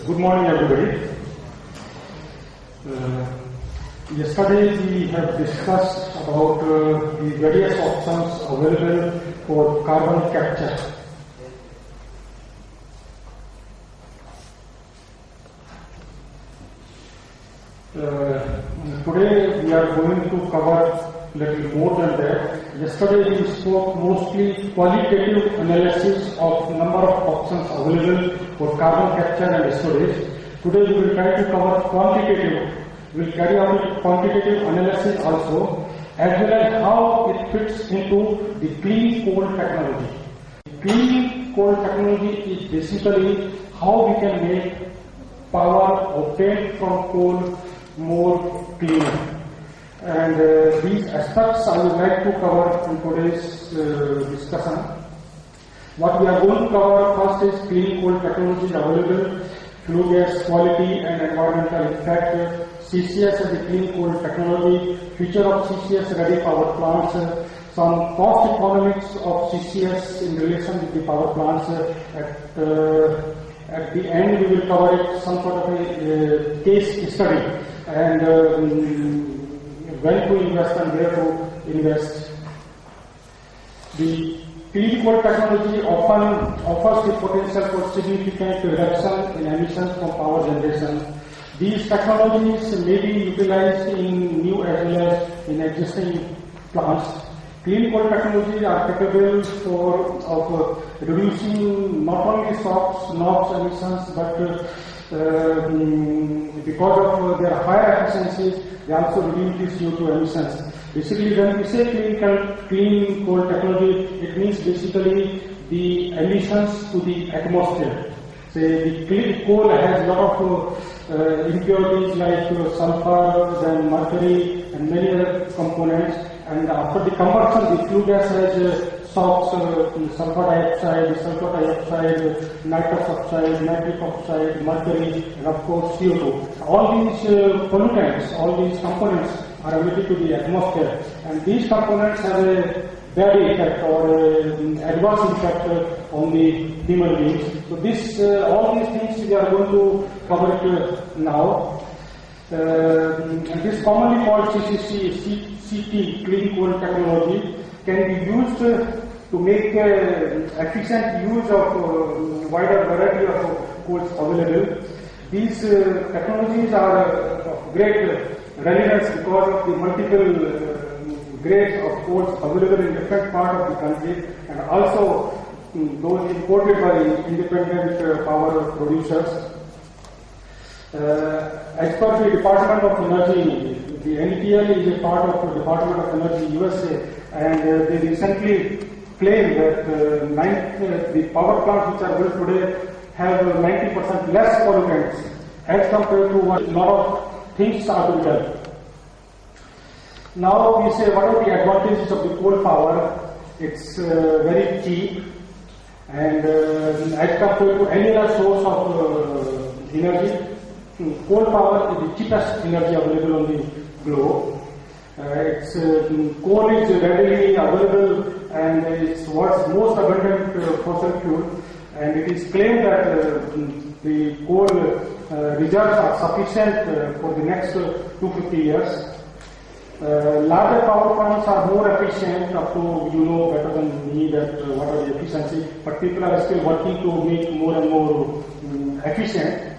Good morning, everybody. Yesterday we have discussed about the various options available for carbon capture. Today we are going to cover little more than that. Yesterday we spoke mostly qualitative analysis of number of options available for carbon capture and storage. Today we will try to cover quantitative. We will carry out a quantitative analysis also, as well as how it fits into the clean coal technology. Clean coal technology is basically how we can make power obtained from coal more cleaner. And these aspects I would like to cover in today's discussion. What we are going to cover first is clean coal technologies available, flue gas quality and environmental impact, CCS as a clean coal technology, future of CCS ready power plants, some cost economics of CCS in relation with the power plants. At the end we will cover it, some sort of a case study and when to invest and where to invest. The clean coal technology often offers the potential for significant reduction in emissions from power generation. These technologies may be utilized in new as well as in existing plants. Clean coal technologies are capable of reducing not only SOx, NOx emissions, but because of their higher efficiency, they also reduce the CO2 emissions. Basically, when we say clean coal technology, it means basically the emissions to the atmosphere. Say the clean coal has a lot of impurities like sulfur, then mercury, and many other components. And after the combustion, the flue gas has SOx, sulfur dioxide, nitrous oxide, nitric oxide, mercury, and of course CO2. All these pollutants, all these components are emitted to the atmosphere, and these components have a bad effect or adverse effect on the human beings. So this, all these things we are going to cover it now. And this commonly called CCT, clean coal technology, can be used to make efficient use of wider variety of coals available. These technologies are of great relevance because of the multiple grades of coals available in different parts of the country, and also those imported by independent power producers. As per the Department of Energy, the NPL is a part of the Department of Energy USA, and they recently claimed that the power plants which are built today have 90% less pollutants as compared to what a lot of things are to be done. Now we say, what are the advantages of the coal power? It's very cheap, and as compared to any other source of energy, coal power is the cheapest energy available on the globe. Coal is readily available and it's what's most abundant fossil fuel, and it is claimed that the coal reserves are sufficient for the next 250 years. Larger power plants are more efficient, up to you know better than me that what are the efficiency, but people are still working to make more and more efficient.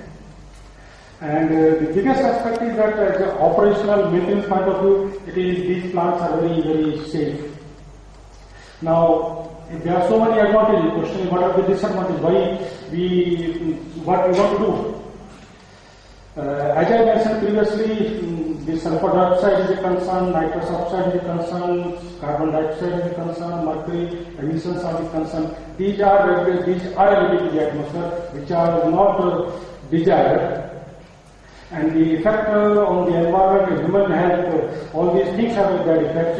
And the biggest aspect is that as an operational maintenance point of view, these plants are very, very safe. Now, there are so many advantages. The question is, what are the disadvantages? What we want to do? As I mentioned previously, the sulfur dioxide is a concern, nitrous oxide is a concern, carbon dioxide is a concern, mercury emissions are a concern. These are emitted to the atmosphere, which are not desired. And the effect on the environment, human health, all these things have a bad effect.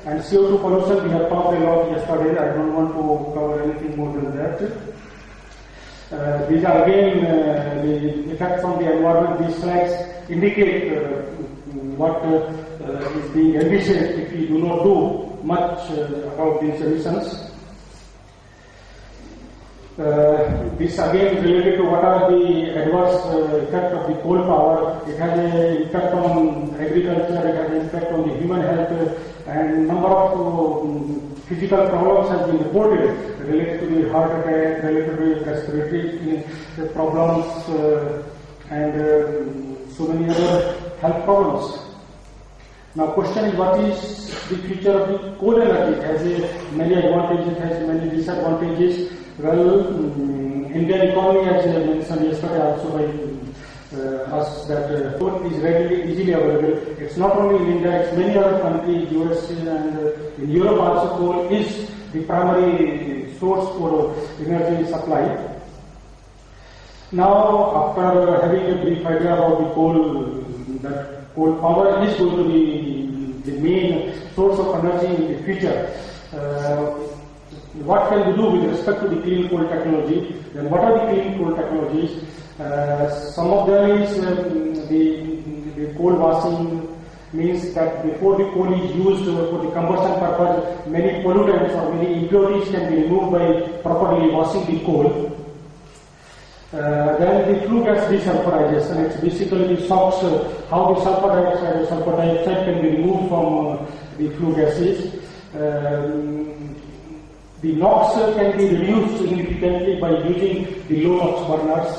And CO2 pollution, we have talked a lot yesterday. I don't want to cover anything more than that. These are again the effects on the environment. These slides indicate what is being envisaged if we do not do much about these emissions. This again related to what are the adverse effect of the coal power. It has an impact on agriculture, it has an impact on the human health, and number of physical problems has been reported related to the heart attack, related to the respiratory problems, and so many other health problems. Now, question is, what is the future of the coal energy? It has many advantages, has many disadvantages. Well, Indian economy, as mentioned yesterday also by us, that coal is readily, easily available. It's not only in India, it's many other countries, USA and in Europe also, coal is the primary source for energy supply. Now, after having a brief idea about the coal, that coal power is going to be the main source of energy in the future. What can we do with respect to the clean coal technology? Then what are the clean coal technologies? Some of them is the coal washing, means that before the coal is used for the combustion purpose, many pollutants or many impurities can be removed by properly washing the coal. Then the flue gas desulfurization, it's basically the SOx, how the sulfur dioxide can be removed from the flue gases. The NOx can be reduced significantly by using the low NOx burners.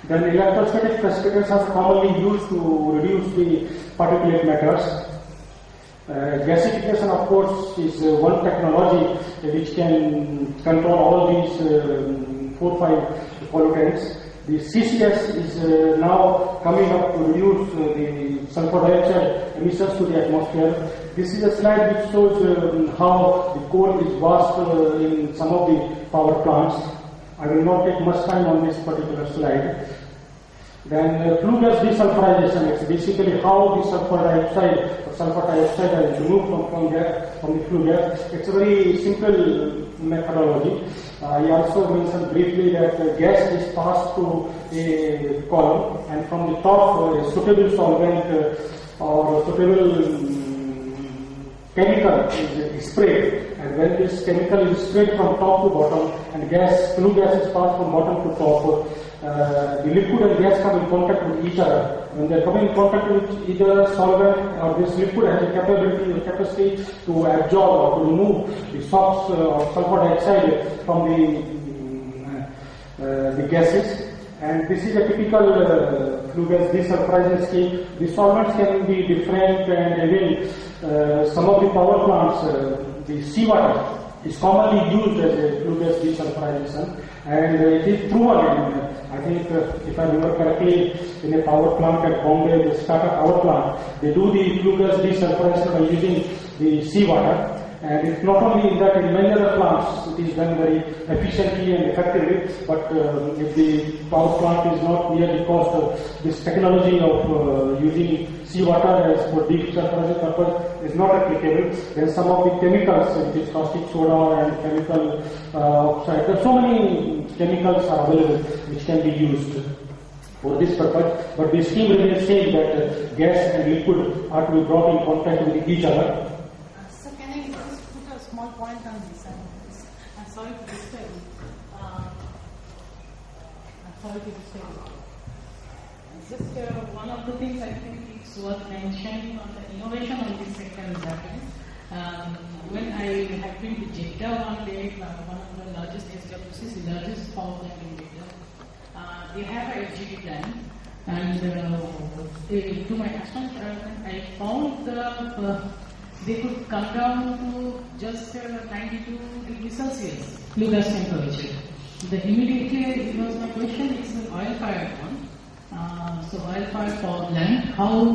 Then electrostatic precipitators are commonly used to reduce the particulate matters. Gasification, of course, is one technology which can control all these 4-5 pollutants. The CCS is now coming up to reduce the sulfur dioxide emissions to the atmosphere. This is a slide which shows how the coal is washed in some of the power plants. I will not take much time on this particular slide. Then flue gas desulfurization, it's basically how the sulfur dioxide is removed from the flue gas. It's a very simple methodology. I also mentioned briefly that gas is passed through a column, and from the top a suitable solvent or suitable chemical is sprayed, and when this chemical is sprayed from top to bottom and flue gas is passed from bottom to top, the liquid and gas come in contact with each other. When they come in contact with each other, solvent or this liquid has a capacity to absorb or to remove the SOx or sulfur dioxide from the gases. And this is a typical flue gas desulfurization scheme. The solvents can be different, and even some of the power plants, the seawater is commonly used as a flue gas desulfurization, and it is proven. I think, if I remember correctly, in a power plant at Bombay, the Tata power plant, they do the flue gas desulfurization by using the seawater. And it's not only in that, in many other plants it is done very efficiently and effectively, but if the power plant is not near the cost of this technology of using seawater as for desulfurization purpose is not applicable, then some of the chemicals, which is caustic soda and chemical oxide, there are so many chemicals are available which can be used for this purpose, but the scheme remains same, that gas and liquid are to be brought in contact with each other. Point on this. I'm sorry to disturb you. Just one of the things I think it's worth mentioning on the innovation on this sector is that when I had been to Jeddah one day, one of the largest SWCs, the largest power plant in Jeddah, they have a FGD plant, and to my astonishment, I found they could come down to just 92 degrees Celsius flue gas temperature. Immediately was my question, it's an oil-fired one. So oil-fired power plant, how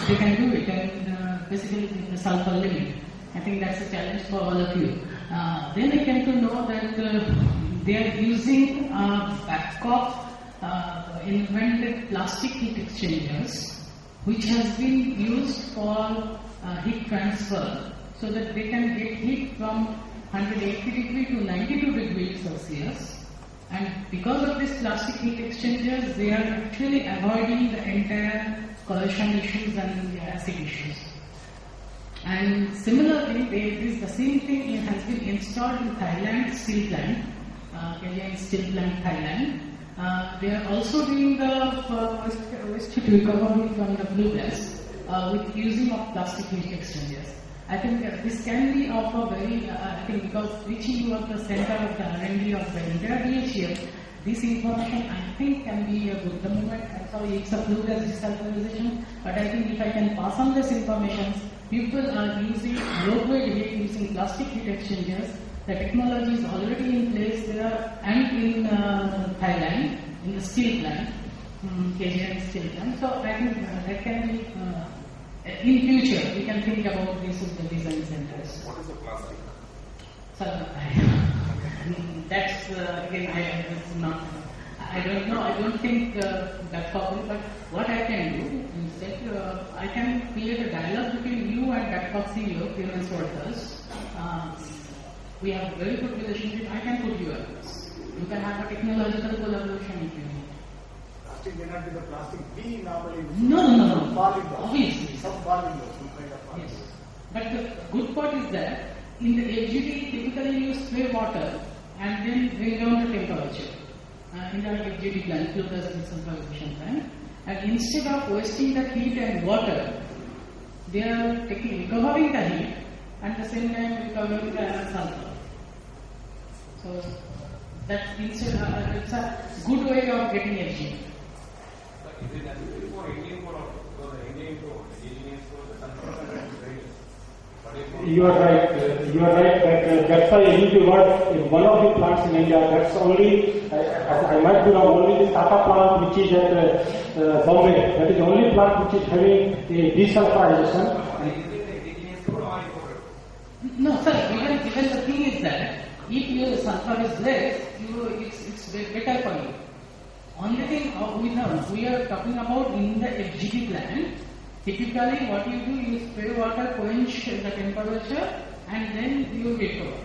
they can do it, and basically the sulfur limit. I think that's a challenge for all of you. Then I came to know that they are using Babcock invented plastic heat exchangers, which has been used for heat transfer, so that they can get heat from 180 degree to 92 degrees Celsius. And because of this plastic heat exchangers, they are actually avoiding the entire corrosion issues and the acid issues. And similarly, the same thing has been installed in Thailand steel plant, KGI Steel Plant, Thailand. They are also doing the waste heat recovery from the flue gas with using of plastic heat exchangers. I think this can be of a very, I think because reaching you at the center of the R&D of the entire DHL, this information I think can be a good. The moment, I'm sorry, it's a flue gas desulfurization, but I think if I can pass on this information, people are using low-grade heat using plastic heat exchangers. The technology is already in place there and in Thailand, in the steel plant, KGI Steel Plant. So I think that can be, in future, we can think about this with the design centers. What is the plastic? So, that's again, I don't know, I don't think that's possible, but what I can do instead, I can create a dialogue between you and Babcock CEO, Clemens Worthers. We have a very good relationship, I can put you at this. You can have a technological collaboration if you need. Plastic may not be the plastic we normally use. No. Obviously. Some barley, some kind of plastic. Yes. But the good part is that in the FGD, typically you spray water and then bring down the temperature. In the FGD plant, flue gas desulfurization plant. And instead of wasting the heat and water, they are recovering the heat and at the same time recovering the sulfur. So that's it's a good way of getting FGD. Is it necessary for Indian code or the Indian code, the engineers code, the control and various? You are right. That's why NEP work in one of the plants in India. That's only, I might be wrong, only the Tata plant which is at Bombay. That is the only plant which is having the desulfurization. No, sir. Even the thing is that if your sulfur is less, it's better for you. Only thing we are talking about in the FGD plant. Typically, what you do, you spray water, quench the temperature, and then you recover.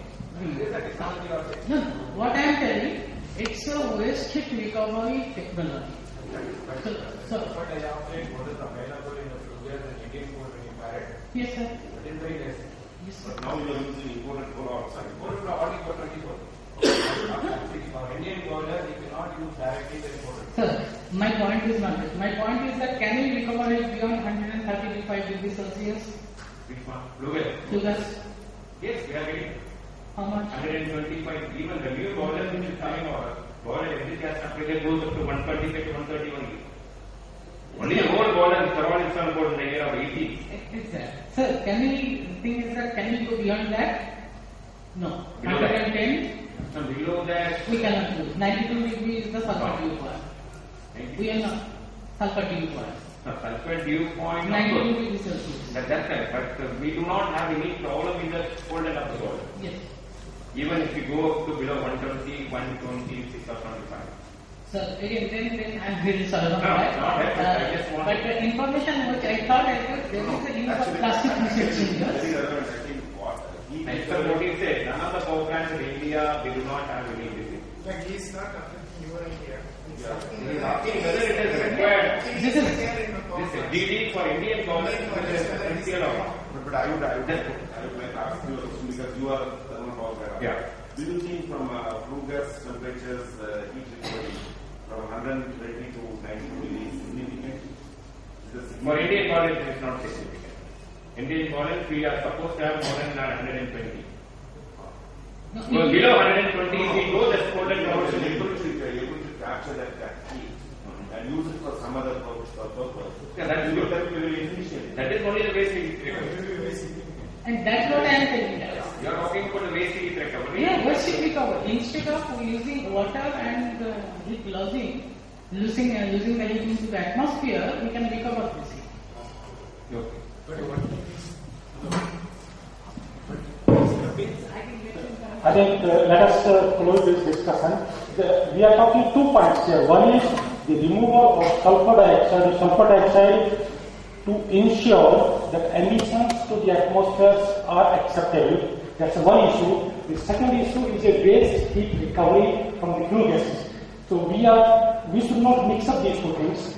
No, what I am telling, it's a waste heat recovery technology. So, what is available in the flue gas and Indian code when you buy it? Yes, sir. It is very less. Yes, sir. But now you are using imported coal outside. Imported coal only for 24. For Indian boiler, you cannot use directly the imported. Sir, my point is not this. My point is that can we recover it beyond 135 degrees Celsius? Which one? Flue gas. Flue gas? Yes, we are getting How much? 125. Even the new boiler which is coming over, boiler exit gas temperature goes up to 125 to 130 only. Only the old boiler is around installed board in the year of 80. Exactly. Sir, can we go beyond that? No. Below that. 110? And below that, We cannot do. 92 degrees is the sulfur dew point. We are not sulfur dew point. sulfur dew point. 92 degrees Celsius. That's right, but we do not have any problem in the cold end of the boiler. Yes. Even if you go up to below 120, 126 or 25. Sir, again, then I'm very sorry about No, that. not that, I just want but the information which I thought I got, there is a use of plastic heat exchangers. Mr. Modi said, none of the power plants in India, they do not have any disease. Like he is not affecting your idea. He's He asking is asking whether it is required. This is- This is DD for Indian government is essential or not. But I would like to ask you a question because you are thermal power plant. Yeah. Do you think from flue gas temperatures, heat recovery from 120 to 92 degrees significant? For Indian college, it is not significant. Indian college, we are supposed to have more than 120. No, Well, below 120, if we go, that's cold and You are power. able to capture that heat and use it for some other purpose. Yeah, that's You good. that will be very efficient. That is only the waste heat recovery. And that's what I am telling you. You are talking about the waste heat recovery. Yeah, waste heat recovery. Instead of using water and heat losing the heat into the atmosphere, we can recover this heat. Okay. I think let us close this discussion. We are talking 2 points here. One is the removal of sulfur dioxide to ensure that emissions to the atmosphere are acceptable. That's one issue. The second issue is a waste heat recovery from the flue gases. So we should not mix up these two things.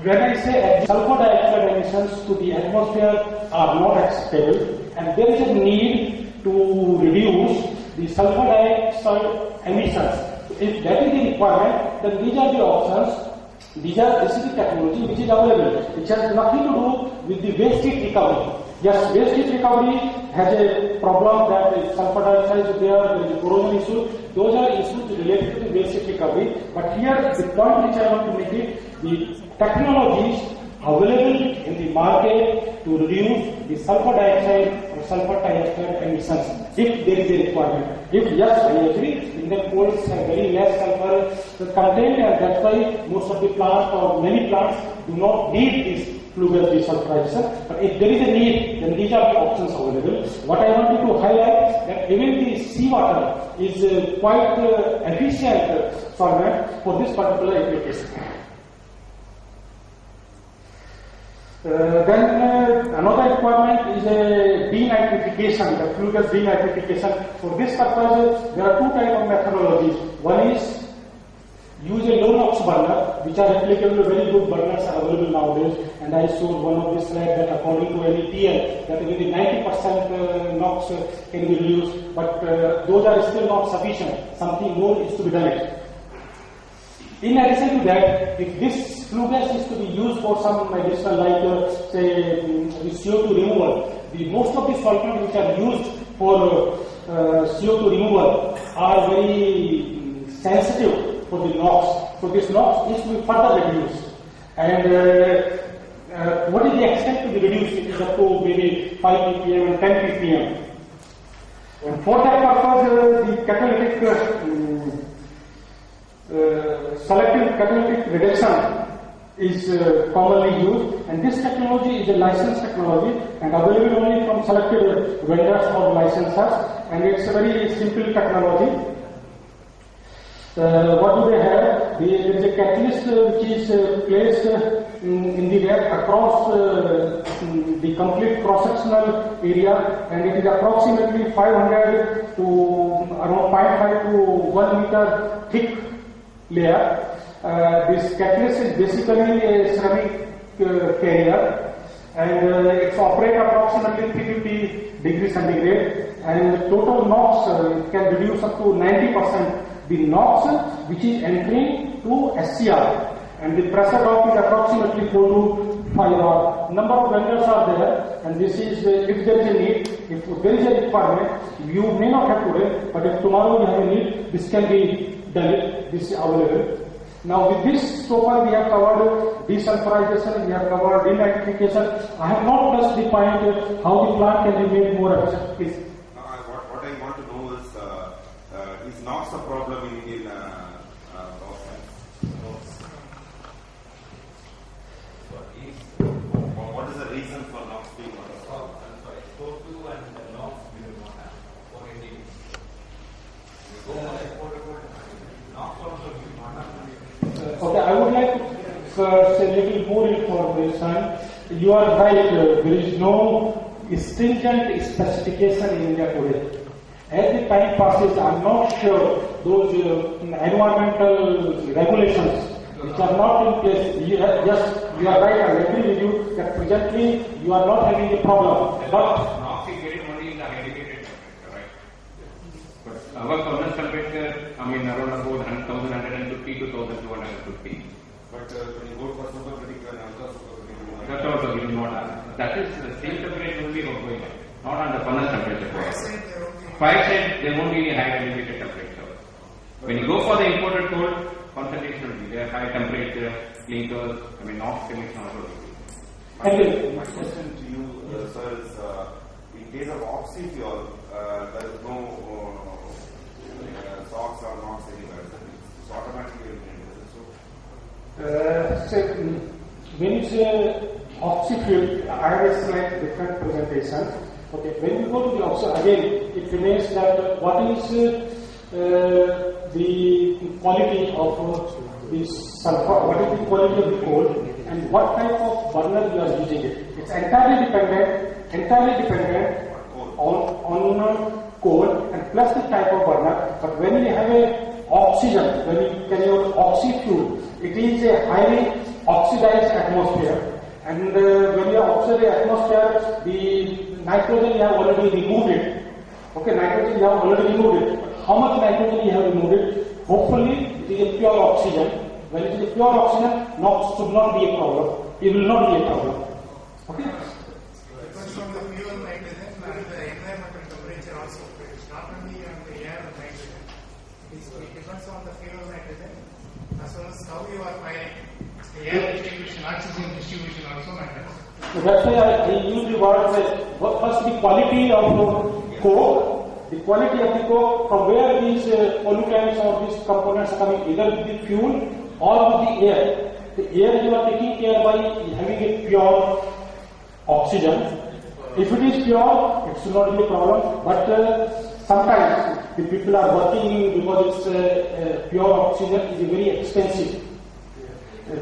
When I say sulfur dioxide emissions to the atmosphere are not acceptable, and there is a need to reduce the sulfur dioxide emissions. If that is the requirement, then these are the options. This is the technology which is available. It has nothing to do with the waste heat recovery. Yes, waste heat recovery has a problem that sulfur dioxide is there is a corrosion issue. Those are issues related to the waste heat recovery. But here, the point which I want to make it, the technologies available in the market to reduce the sulfur dioxide or sulfur dioxide emissions, if there is a requirement. If yes, I agree, Indian coals have very less sulfur content, and that's why most of the plants or many plants do not need this flue gas desulfurization. But if there is a need, then these are the options available. What I wanted to highlight that even the seawater is quite efficient solvent for this particular application. Then another requirement is a denitrification, the flue gas denitrification. For this purpose, there are two types of methodologies. One is use a low NOx burner, which are applicable, very good burners are available nowadays. And I showed one of the slides that according to NETL, that maybe 90% NOx can be reduced, but those are still not sufficient. Something more is to be done. In addition to that, if this flue gas is to be used for some additional, like say the CO2 removal, most of the solvents which are used for CO2 removal are very sensitive for the NOx. So this NOx is to be further reduced. And what is the extent to be reduced? It is up to maybe 5 ppm and 10 ppm. And for that purpose, the catalytic selective catalytic reduction is commonly used, and this technology is a licensed technology and available only from selected vendors or licensors, and it's a very simple technology. What do they have? There is a catalyst which is placed in the reactor across the complete cross-sectional area, and it is approximately 500 to around 0.5 to 1 meter thick layer. This catalyst is basically a ceramic carrier, and it's operate approximately 350 degrees centigrade, and the total NOx can reduce up to 90%. The NOx which is entering to SCR, and the pressure drop is approximately 4 to 5 bar. Number of vendors are there, and this is if there is a need, if there is a requirement, you may not have today, but if tomorrow you have a need, this can be done. This is available. Now with this, so far we have covered desulfurization, we have covered denitrification. I have not touched the point how the plant can be made more efficient. Please. What I want to know is NOx a problem in power plants? What is the reason for NOx being not a problem? CO2 and NOx we do not have. 480. NOx also we do not have. Okay, I would like to say a little more information. You are right, there is no stringent specification in India today. As the time passes, I am not sure those environmental regulations which are not in place. Yes, you are right, I agree with you that presently you are not having a problem. But NOx is getting only in the elevated temperature, right? But our furnace temperature, around about 1150 to 1250. But when you go for supercritical and ultra-supercritical, That also we do not have. That is the same temperature only going on, not on the furnace temperature. Fire side, there won't be any high elevated temperature. When you go for the imported coal, concentration will be there, high temperature, clinkers, NOx emission also will be. my question to you, sir, is in case of oxy-fuel, there is no SOx or NOx anywhere. It's automatically eliminated. So when you say oxy-fuel, I have a slight different presentation. Okay, when you go to the oxy, again, it remains that what is the quality of the sulfur, what is the quality of the coal, and what type of burner you are using it. It's entirely dependent on coal and plus the type of burner. But when you have a oxygen, when you can use oxy-fuel, it is a highly oxidized atmosphere. And when you oxidize the atmosphere, the nitrogen you have already removed it. Okay, nitrogen you have already removed it. Hopefully, it is a pure oxygen. When it is a pure oxygen, NOx should not be a problem. It will not be a problem. Okay? Depends on the fuel nitrogen and the environmental temperature also. It's not only on the air and nitrogen. It depends on the fuel nitrogen as well as how you are firing. The air distribution, oxygen distribution also matters. So that's why I use the word first the quality of coke. The quality of the coke, from where these pollutants or these components are coming, either with the fuel or with the air. The air you are taking care by having a pure oxygen. If it is pure, it should not be a problem. But sometimes the people are working because it's pure oxygen is very expensive.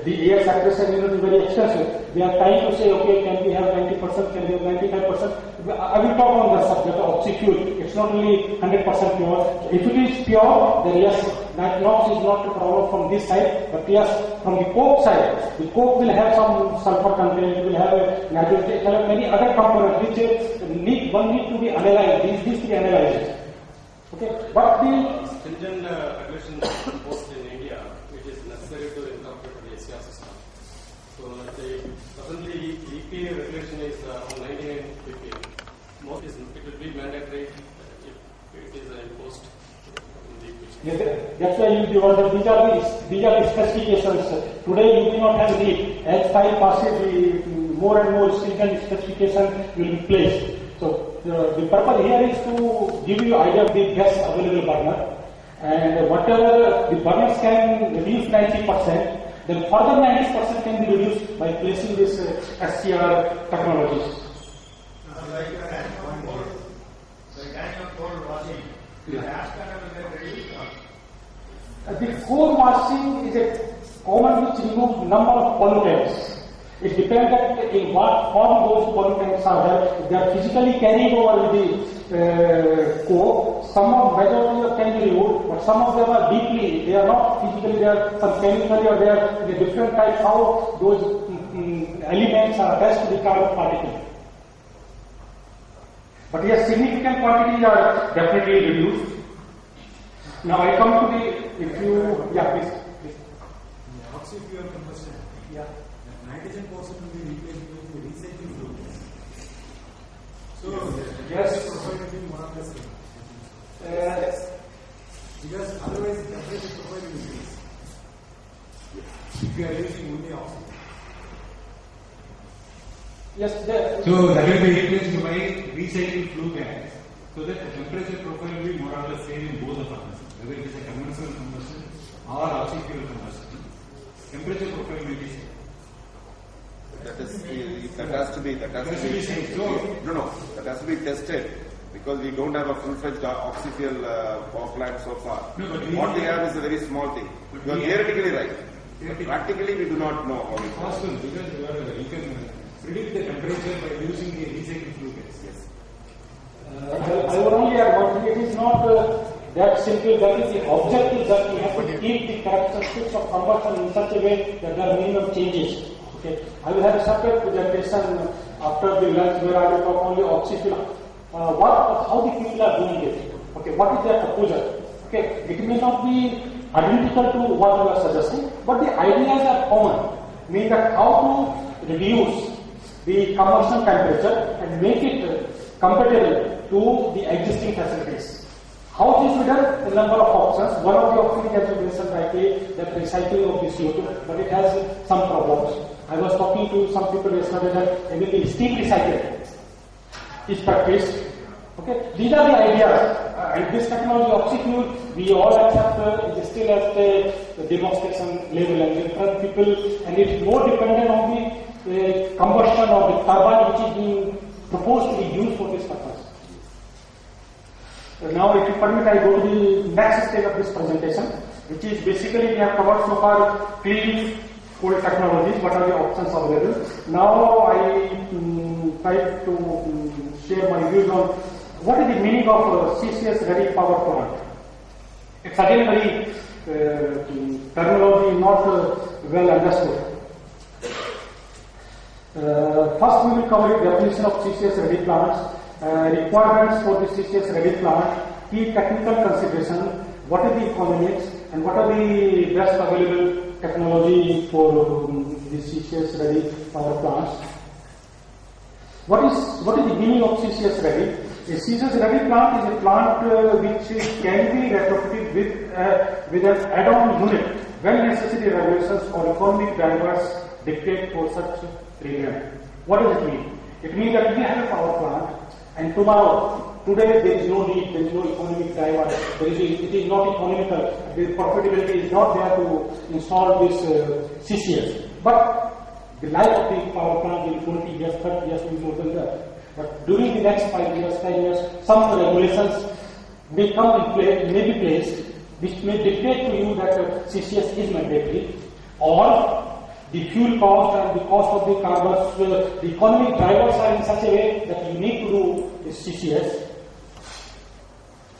The air saturation unit is very expensive. They are trying to say, okay, can we have 90%, can we have 95%? I will talk on the subject of oxy-fuel. It's not only 100% pure. If it is pure, then yes, NOx is not a problem from this side. But yes, from the coke side, the coke will have some sulfur content, it will have a nitrogen, it will have many other components which one need to be analyzed. These to be analyzed. Okay, but the stringent regulation imposed in India, which is necessary to incorporate the SCR system. So presently EPA regulation is on 99 ppm. It will be mandatory if it is imposed in the equation. That's why you use the word. These are the specifications. Today you do not have the as time passes, the more and more stringent specification will be placed. So the purpose here is to give you idea of the best available burner, and whatever the burners can reduce 90%, then further 90% can be reduced by placing this SCR technologies. Like annual coal washing, the ash panel will get reduced. The core washing is a common which removes number of pollutants. It depends in what form those pollutants are there. If they are physically carried over the core, some of majority can be removed, but some of them are deeply, they are not physically, they are some chemically or they are in a different type how those elements are attached to the carbon particle. But yes, significant quantities are definitely reduced. Now I come to the, if you, yeah, please. Oxy-fuel combustion. Yeah. The nitrogen portion will be replaced with the recycling fluid. So, Yes. the profile will be more or less same. Because otherwise the temperature profile will increase. If you are using only oxygen. Yes, So that will be replaced by recycled flue gas, so that the temperature profile will be more or less same in both the furnaces, whether it is a conventional combustion or oxy-fuel combustion. Temperature profile may be same. That has to be same. No, that has to be tested because we don't have a full-fledged oxy-fuel power plant so far. No, but what we have is a very small thing. You are theoretically right, but practically we do not know how it Possible because you can predict the temperature by using the recycled flue gas. Yes. I would only add one thing. It is not that simple. That is the objective that we have to keep the characteristics of combustion in such a way that there are minimum changes. Okay. I will have a separate presentation after the lunch where I will talk only oxy-fuel. How the people are doing it. Okay. What is their proposal? Okay. It may not be identical to what you are suggesting, but the ideas are common. Mean that how to reduce the combustion temperature and make it compatible to the existing facilities. How this will be done? A number of options. One of the options has been mentioned rightly, that recycling of the CO2, but it has some problems. I was talking to some people yesterday that even the steam recycling is practiced. Okay, these are the ideas. And this technology, oxy-fuel, we all accept it is still at the demonstration level, and in front people, and it's more dependent on the combustion of the turbine which is being proposed to be used for this purpose. Now, if you permit, I go to the next stage of this presentation, which is basically we have covered so far clean coal technologies, what are the options available. Now, I try to share my views on what is the meaning of CCS ready power plant. It's again very terminology not well understood. First, we will cover the definition of CCS ready plants, requirements for the CCS ready plant, key technical consideration, what is the economics, and what are the best available technology for the CCS ready power plants. What is the meaning of CCS ready? A CCS ready plant is a plant which can be retrofitted with an add-on unit when necessary regulations or economic drivers dictate for such premium. What does it mean? It means that we have a power plant and today there is no need, there is no economic driver, it is not economical, the profitability is not there to install this CCS. But the life of the power plant in 20 years, 30 years will be more than that. But during the next 5 years, 10 years, some regulations may come in play, may be placed, which may dictate to you that CCS is mandatory, or the fuel cost and the cost of the carbons, the economic drivers are in such a way that you need to do this CCS.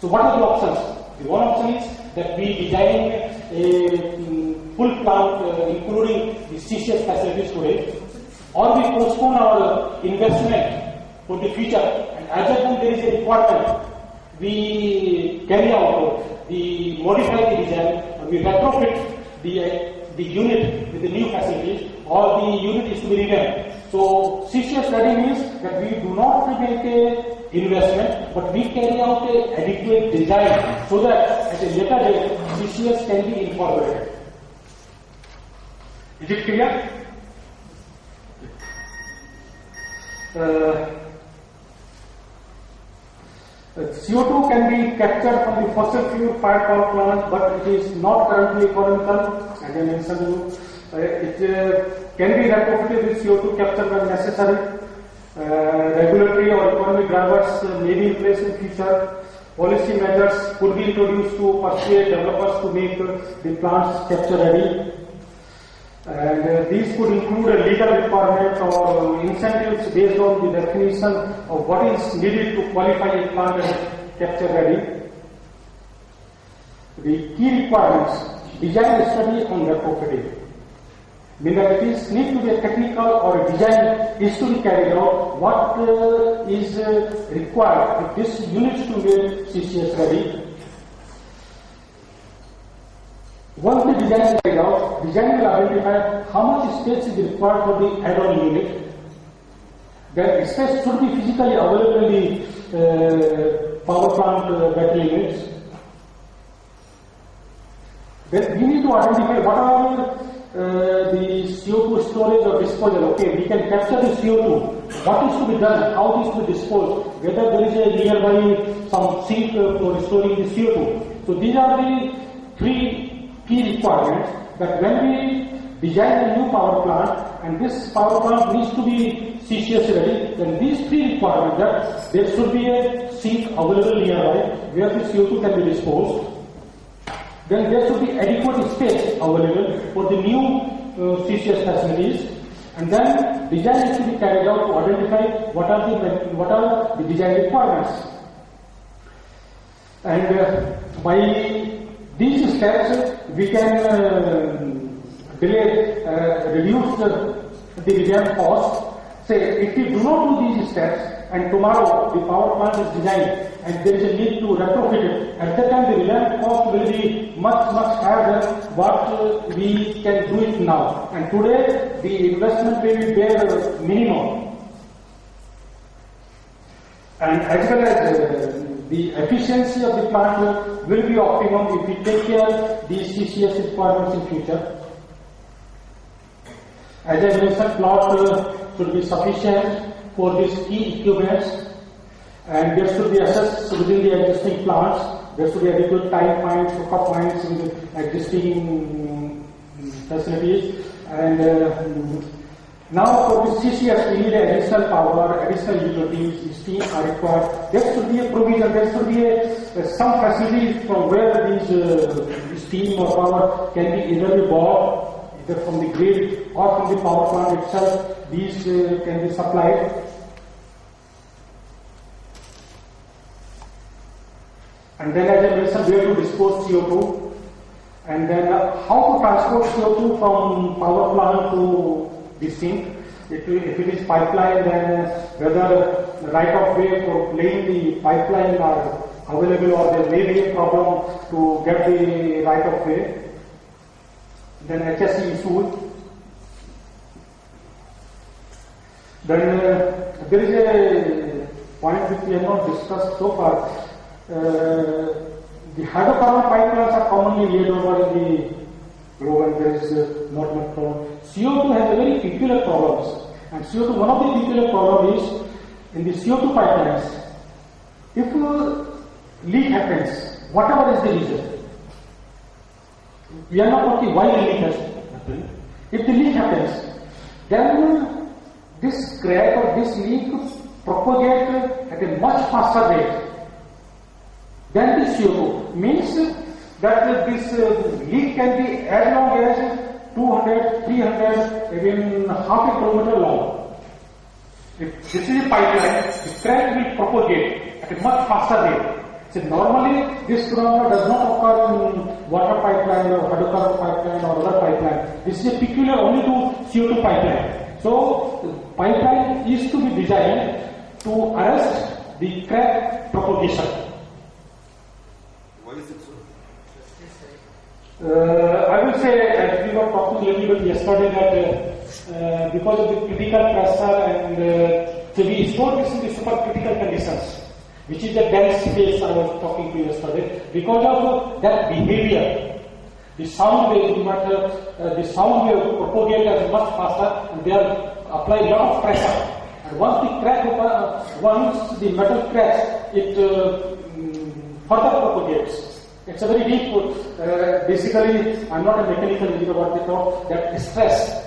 So what are the options? The one option is that we design a full plant including the CCS facilities today, or we postpone our investment for the future, and as and when there is a requirement, we carry out, we modify the design, we retrofit the unit with the new facilities, or the unit is to be revamped. So CCS ready means that we do not make a investment, but we carry out a adequate design so that at a later date CCS can be incorporated. Is it clear? CO2 can be captured from the fossil fuel fired power plant, but it is not currently economical. As I mentioned to you, it can be retrofitted with CO2 capture when necessary. Regulatory or economic drivers may be in place in future. Policy measures could be introduced to persuade developers to make the plants capture ready. And these could include a legal requirement or incentives based on the definition of what is needed to qualify a plant as capture ready. The key requirements: design study on retrofitting. Mean that it is need to be a technical or a design is to be carried out. What is required if this unit to be CCS ready? Once the design is carried out, design will identify how much space is required for the add-on unit. That space should be physically available in the power plant battery units. Then we need to identify what are the CO2 storage or disposal. Okay, we can capture the CO2. What is to be done? How it is to be disposed? Whether there is a nearby some sink for storing the CO2. So these are the three key requirements that when we design a new power plant and this power plant needs to be CCS ready, then these three requirements that there should be a sink available nearby where the CO2 can be disposed. Then there should be adequate space available for the new CCS facilities, and then design is to be carried out to identify what are the design requirements. And by these steps, we can reduce the design cost. Say, if we do not do these steps, and tomorrow the power plant is designed and there is a need to retrofit it, at that time the reliant cost will be much higher than what we can do it now. And today the investment will be bare minimum. And as well as the efficiency of the plant will be optimum if we take care of these CCS requirements in future. As I mentioned, plot should be sufficient for these key equipments, and there should be access within the existing plants. There should be adequate tie points, hookup points in the existing facilities. And now for the CCS, we need additional power, additional utilities, steam are required. There should be a provision, there should be some facilities from where these steam or power can be either bought, either from the grid or from the power plant itself. These can be supplied. And then as I mentioned, where to dispose CO2, and then how to transport CO2 from power plant to the sink. If it is pipeline, then whether the right of way for laying the pipeline or available or there may be a problem to get the right of way. Then HSE issued. Then there is a point which we have not discussed so far. The hydrocarbon pipelines are commonly laid over in the globe and there is not much problem. CO2 has a very peculiar problems. And CO2, one of the peculiar problems is in the CO2 pipelines, if a leak happens, whatever is the reason, we are not talking why the leak has happened. If the leak happens, then this crack or this leak propagate at a much faster rate than the CO2. Means that this leak can be as long as 200, 300, even half a kilometer long. If this is a pipeline, the crack will propagate at a much faster rate. So normally this phenomenon does not occur in water pipeline or hydrocarbon pipeline or other pipeline. This is a peculiar only to CO2 pipeline. So pipeline is to be designed to arrest the crack propagation. Why is it so? I will say, as we were talking a little bit yesterday, that because of the critical pressure and so we store this in the supercritical conditions, which is the dense space I was talking to yesterday. Because of that behavior, the sound wave, the sound wave propagate as much faster, and they apply a lot of pressure. And once the crack, once the metal cracks, it further propagates. It's a very deep, basically, I'm not a mechanical engineer, but they talk that stress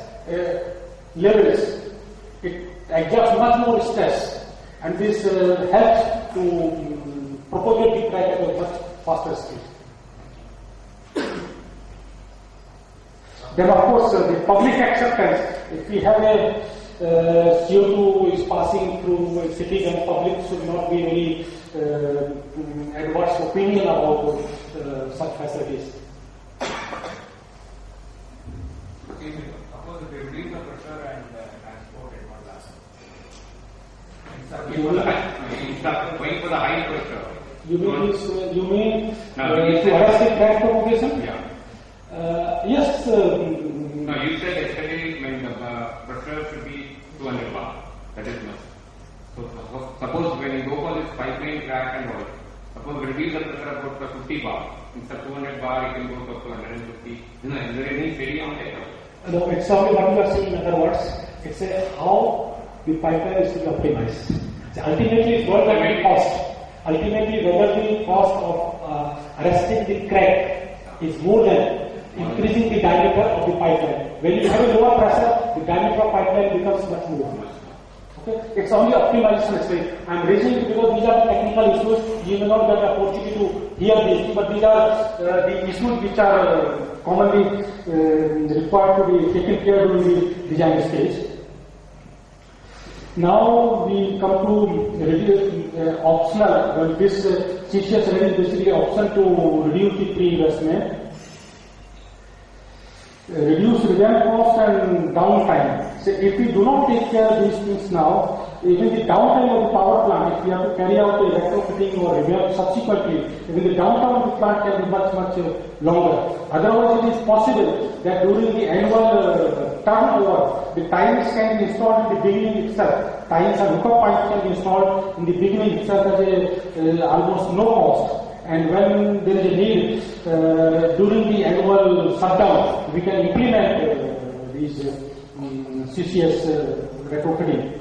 levels, it exerts much more stress, and this helps to propagate the crack at a much faster speed. Then of course, the public acceptance, if we have a CO2 is passing through cities and public should not be very adverse opinion about such facilities. Suppose if you reduce the pressure and transport at one last. Instead of going for the high pressure. You mean to arrest the crack propagation? Yeah. Yes. No, you said yesterday when the pressure should be 200 bar. That is much. So suppose when you go for this pipeline crack and all, suppose reduce the pressure about 50 bar. Instead of 200 bar, you can go to 150. Is there any theory on that? No, it's only what you are saying. In other words, it's how the pipeline is to be optimized. So ultimately, it's what the cost. Ultimately, whether the cost of arresting the crack is more than increasing the diameter of the pipeline. When you have a lower pressure, the diameter of pipeline becomes much more. Okay? It's only optimization aspect. I'm raising it because these are technical issues. You may not get the opportunity to hear these, but these are the issues which are commonly required to be taken care of during the design stage. Now we come to optional. This CCS is basically option to reduce the pre-investment. Reduce revamp cost and downtime. So if we do not take care of these things now, even the downtime of the power plant, if we have to carry out the retrofitting or revamp subsequently, even the downtime of the plant can be much longer. Otherwise, it is possible that during the annual turnover, the tiles can be installed in the beginning itself. Tiles and hookup pipes can be installed in the beginning itself at almost no cost. And when there is a need during the annual shutdown, we can implement these CCS retrofitting.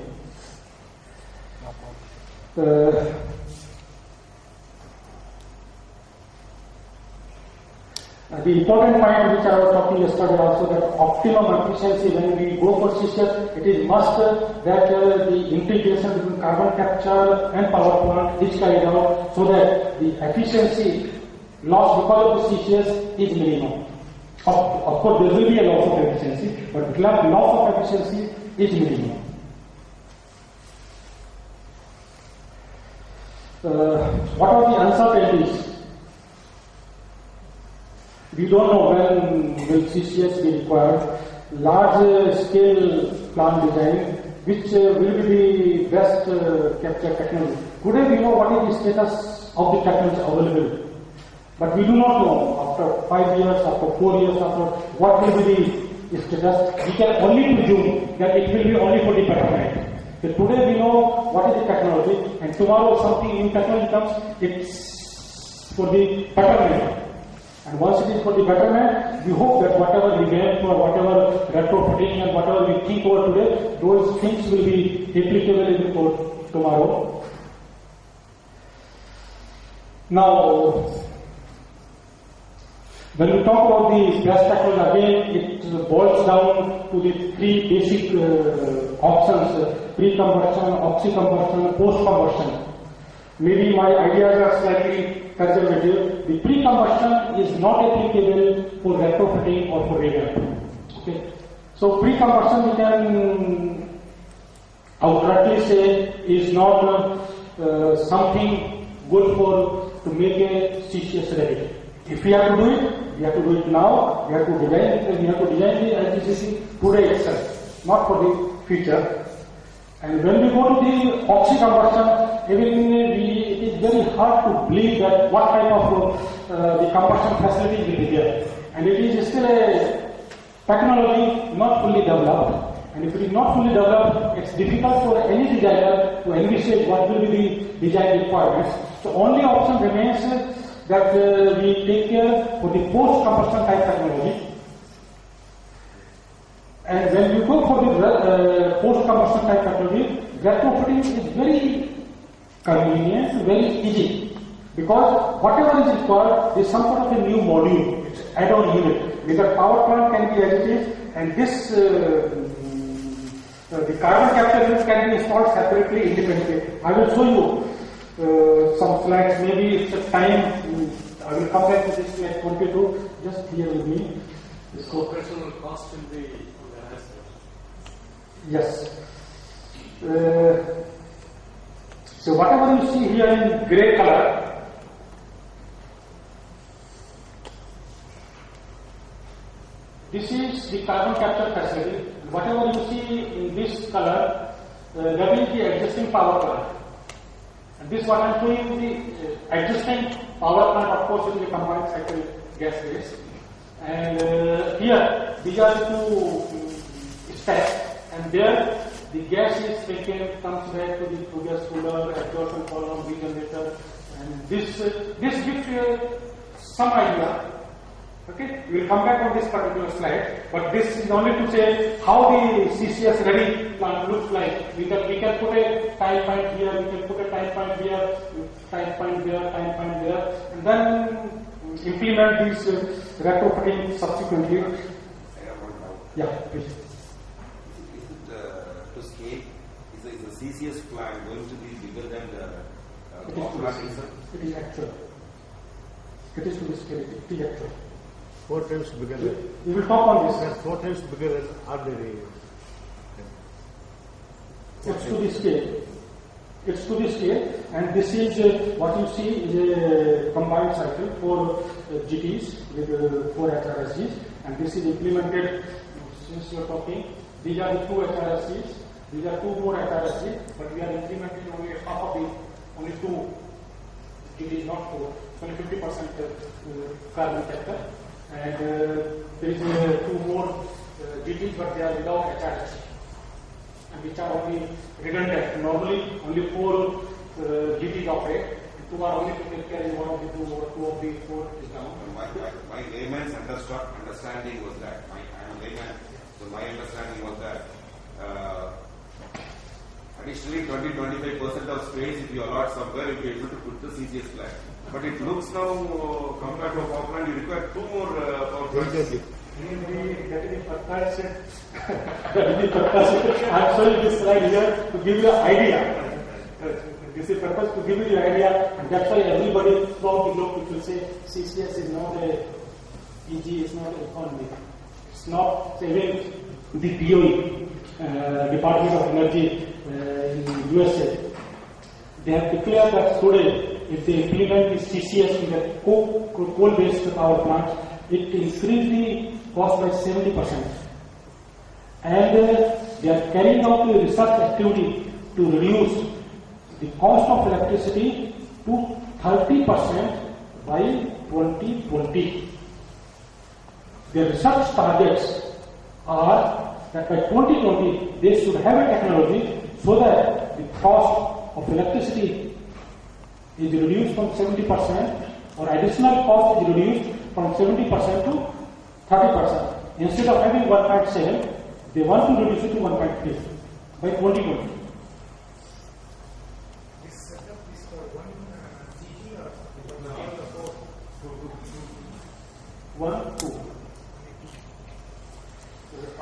The important point which I was talking yesterday also, that optimum efficiency when we go for CCS, it is must that the integration between carbon capture and power plant is carried out so that the efficiency loss because of the CCS is minimum. Of course, there will be a loss of efficiency, but loss of efficiency is minimum. What are the uncertainties? We don't know when will CCS be required. Large scale plant design which will be the best capture technology. Today we know what is the status of the technology available, but we do not know after 5 years, after 4 years, after what will be the status. We can only presume that it will be only for the betterment. So today we know what is the technology, and tomorrow something new technology comes, it's for the betterment. And once it is for the betterment, we hope that whatever we went for, whatever retrofitting and whatever we think over today, those things will be applicable for tomorrow. Now, when we talk about the best technology, again, it boils down to the three basic options: pre-combustion, oxy-combustion, post-combustion. Maybe my ideas are slightly conservative. The pre-combustion is not applicable for retrofitting or for revamp. Okay. So pre-combustion we can outrightly say is not something good for to make a CCS ready. If we have to do it, we have to do it now. We have to design the LGCC today itself, not for the future. And when we go to the oxy-combustion, it is very hard to believe that what type of the combustion facility will be there. And it is still a technology not fully developed. And if it is not fully developed, it's difficult for any designer to envisage what will be the design requirements. So only option remains that we take care for the post-combustion type technology. And when you go for the post-combustion type technology, retrofitting is very convenient, very easy. Because whatever is required is some sort of a new module, it's add-on unit. Because power plant can be as it is, and this, the carbon capture unit can be installed separately, independently. I will show you some slides, maybe it's a time, I will come back to this slide 22, just here with me. So operational cost will be yes. So whatever you see here in grey color, this is the carbon capture facility. Whatever you see in this color, that is the existing power plant. And this what I am showing the existing power plant, of course, in the combined cycle gas base. And here, these are the two steps. And there, the gas is taken, comes back to the gas cooler, exhaust column, regenerator, and this gives you some idea. Okay, we will come back on this particular slide, but this is only to say how the CCS ready plant looks like. We can put a time point here, we can put a time point here, time point there, time point there, and then implement these retrofitting subsequently. Yeah, please. Is the CCS plant going to be bigger than the power plant itself? It is actual. It is to the scale. It is actual. 4 times bigger than. We will talk on this. That's 4 times bigger than ordinary. It's to the scale. It's to the scale, and this is what you see is a combined cycle for GTs with 4 HRSGs, and this is implemented. Since you are talking, these are the 2 HRSGs. These are 2 more HRSGs, but we are implementing only half of the, only 2 GTs, not 4. Only 50% carbon capture, and there is 2 more GTs, but they are without HRSG, and which are only redundant. Normally, only 4 GTs operate. 2 are only to take care of 1 of the 2, or 2 of the 4 is down. My layman's understanding was that, I am a layman, so my understanding was that additionally 20-25% of space, if you allot somewhere, you'll be able to put the CCS plant. But it looks now, compared to a power plant, you require 2 more power plants. That is the purpose. That is the purpose. I am showing this slide here to give you an idea. This is the purpose to give you the idea, and that's why everybody throughout the globe will say CCS is not a EG, is not an economy. It's not even the DOE, Department of Energy in USA. They have declared that today, if they implement the CCS in the coal-based power plant, it increases the cost by 70%. and they are carrying out the research activity to reduce the cost of electricity to 30% by 2020. The research targets are that by 2020 they should have a technology so that the cost of electricity is reduced from 70%, or additional cost is reduced from 70% to 30%. Instead of having 1.7, they want to reduce it to 1.3 by 2020. This setup is for one GG or all the four? 1, 2.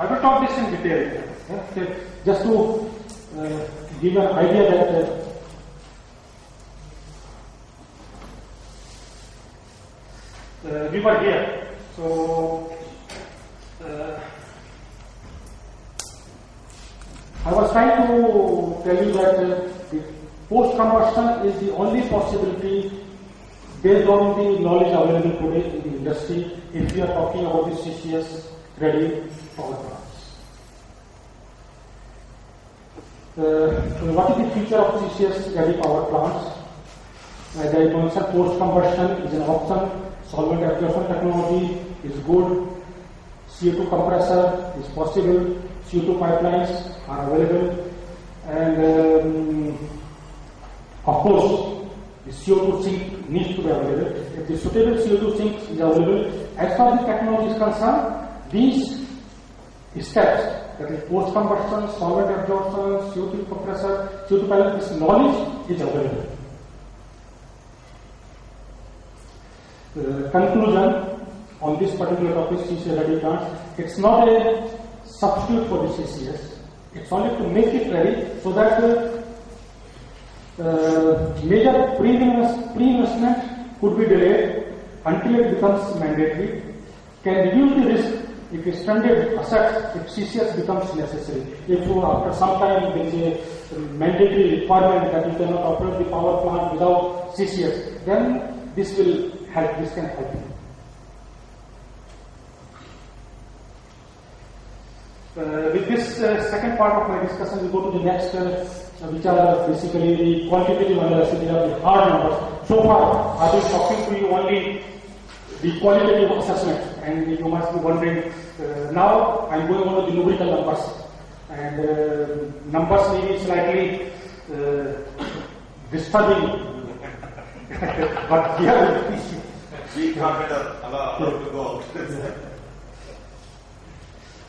I will talk this in detail. Just to give you an idea that we were here. So I was trying to tell you that the post-combustion is the only possibility based on the knowledge available today in the industry if we are talking about the CCS ready power plants. What is the future of CCS ready power plants? As I mentioned, post-combustion is an option. Solvent absorption technology is good. CO2 compressor is possible. CO2 pipelines are available. And of course, the CO2 sink needs to be available. If the suitable CO2 sink is available, as far as the technology is concerned, these steps, that is post-combustion, solvent absorption, CO2 compressor, CO2 pipeline, this knowledge is available. Conclusion on this particular topic, CCS ready plants, it's not a substitute for the CCS. It's only to make it ready so that major pre-investment could be delayed until it becomes mandatory, can reduce the risk if stranded assets, if CCS becomes necessary. If after some time there is a mandatory requirement that you cannot operate the power plant without CCS, then this will help, this can help you. With this second part of my discussion, we go to the next, which are basically the quantitative analysis, they are the hard numbers. So far, I've been talking to you only the qualitative assessment, and you must be wondering, now I'm going over the numerical numbers. And numbers may be slightly disturbing, but here we can't allow to go.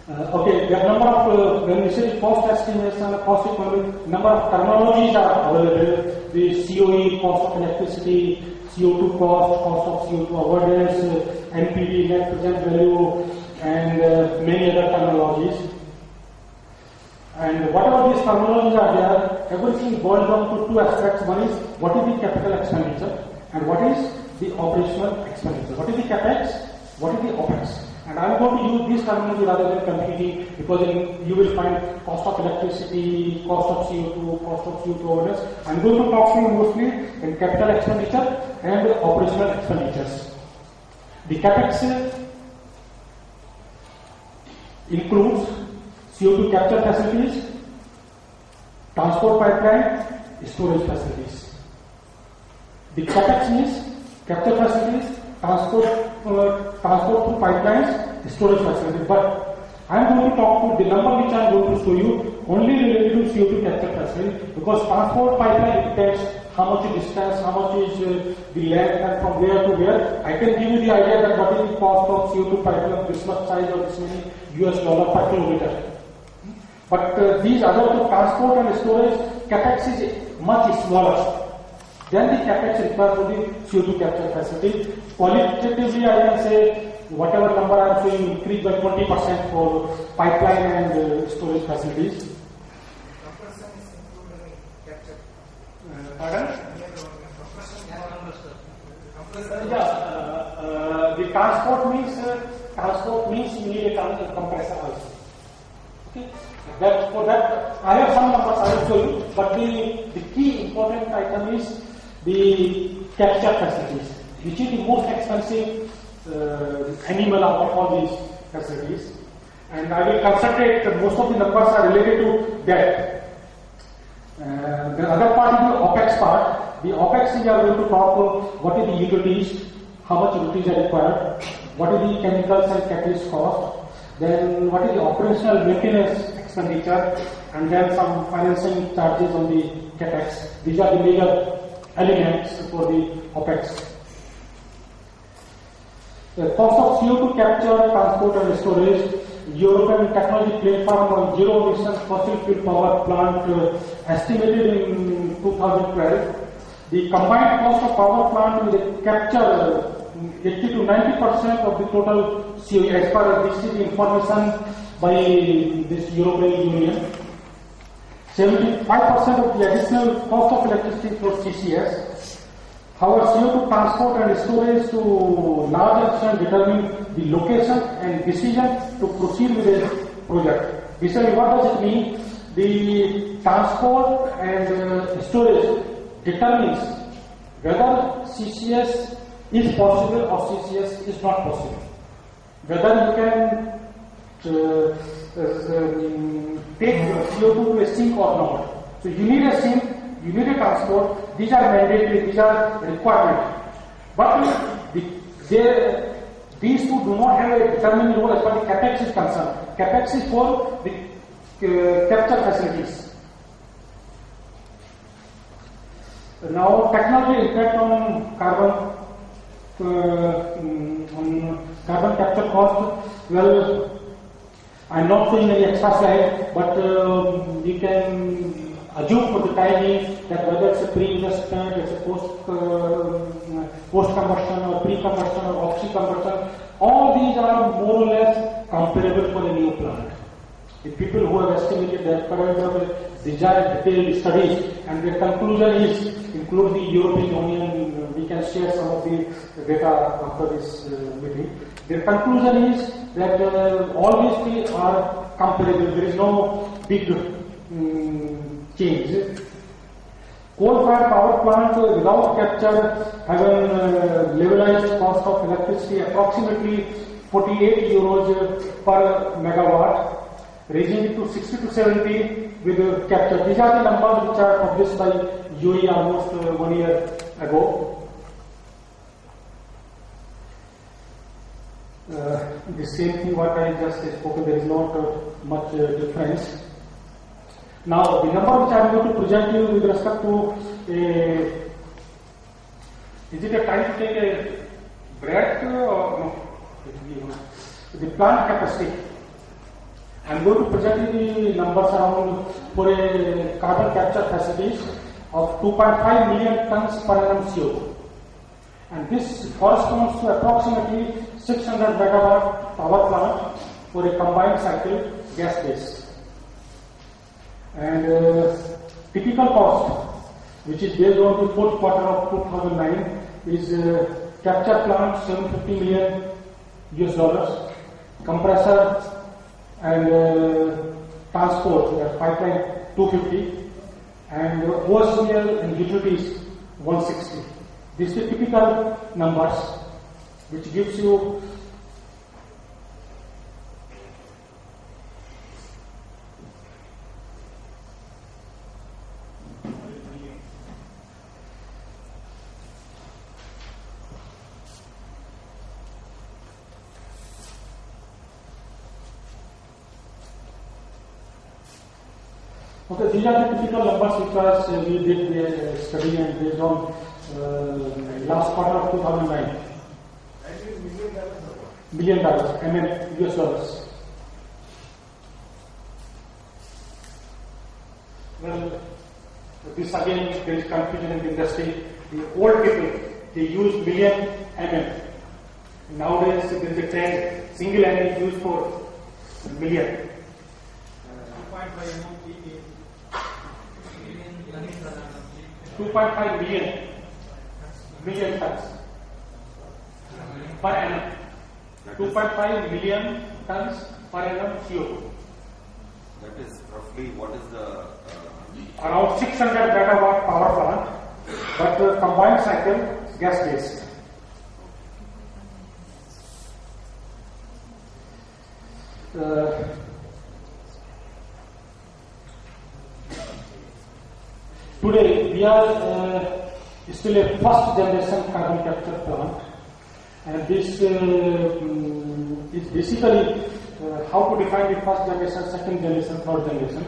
Okay, there are number of, when we say cost estimation, cost economy, number of terminologies are available. The COE, cost of electricity, CO2 cost, cost of CO2 avoidance, NPV, net present value, and many other terminologies. And whatever these terminologies are there, everything boils down to two aspects. One is what is the capital expenditure and what is the operational expenditure. What is the capex? What is the opex? And I'm going to use these terminology rather than competing, because you will find cost of electricity, cost of CO2, cost of CO2 avoidance. I'm going to talk to you mostly in capital expenditure and operational expenditures. The capex includes CO2 capture facilities, transport pipeline, storage facilities. The capex means capture facilities, transport through pipelines, storage facilities. But I am going to talk to the number which I am going to show you only related to CO2 capture facility, because transport pipeline depends how much is distance, how much is the length, and from where to where. I can give you the idea that what is the cost of CO2 pipeline, this much size or this many US dollar per kilometer. But these other two, transport and storage, capex is much smaller than the capex required for the CO2 capture facility. Qualitatively, I can say whatever number I am saying, increase by 20% for pipeline and storage facilities. Compression is included in capture. Pardon? Compressor. The transport means you need a compressor also. Okay. For that, I have some numbers I will show you, but the key important item is the capture facilities, which is the most expensive animal out of all these facilities. And I will concentrate, most of the numbers are related to that. The other part is the OPEX part. The OPEX is we are going to talk what is the utilities, how much utilities are required, what is the chemicals and catalyst cost, then what is the operational maintenance expenditure, and then some financing charges on the CapEx. These are the major elements for the OPEX. The cost of CO2 capture, transport and storage. European technology platform on zero emission fossil fuel power plant estimated in 2012. The combined cost of power plant will capture 80 to 90% of the total CO2 as far as this is the information by this European Union. 75% of the additional cost of electricity for CCS. However, CO2 transport and storage to large extent determine the location and decision to proceed with a project. Basically, what does it mean? The transport and storage determines whether CCS is possible or CCS is not possible. Whether you can take CO2 to a sink or not. So you need a sink, you need a transport. These are mandatory, these are requirements. But these two do not have a determining role as far as CapEx is concerned. CapEx is for the capture facilities. Now, technology impact on carbon capture cost. Well, I'm not showing any extra slide, but we can assume for the time being that whether it's a pre-investment, it's a post-combustion or pre-combustion or oxy-combustion, all these are more or less comparable for a new plant. The people who have estimated that parameter desired detailed studies, and their conclusion is, include the European Union, we can share some of the data after this meeting. Their conclusion is that all these three are comparable. There is no big change. Coal-fired power plant without capture have a levelized cost of electricity approximately 48 euros per megawatt, raising it to 60 to 70 with capture. These are the numbers which are published by UE almost 1 year ago. The same thing what I just spoken, there is not much difference. Now, the number which I am going to present you with respect to is it a time to take a break or no? The plant capacity. I am going to present you the numbers around for a carbon capture facilities of 2.5 million tons per annum CO2. And this corresponds to approximately 600 megawatt power plant for a combined cycle gas based. And typical cost, which is based on the fourth quarter of 2009, is capture plant $750 million US, compressor and transport pipeline 250, and OSBL and utilities 160. These are the typical numbers, which gives you okay, these are the typical numbers because we did the study and based on last quarter of 2009. $1 million, US dollars. Well, this again, there is confusion in the industry. The old people, they use million Nowadays, there is a trend, single is used for million. 2.5 million tons per annum. 2.5 million tons per annum CO2. That is roughly what is the around 600 megawatt power plant, but combined cycle gas based. Today we are still a first generation carbon capture plant, and this is basically how to define the first generation, second generation, third generation.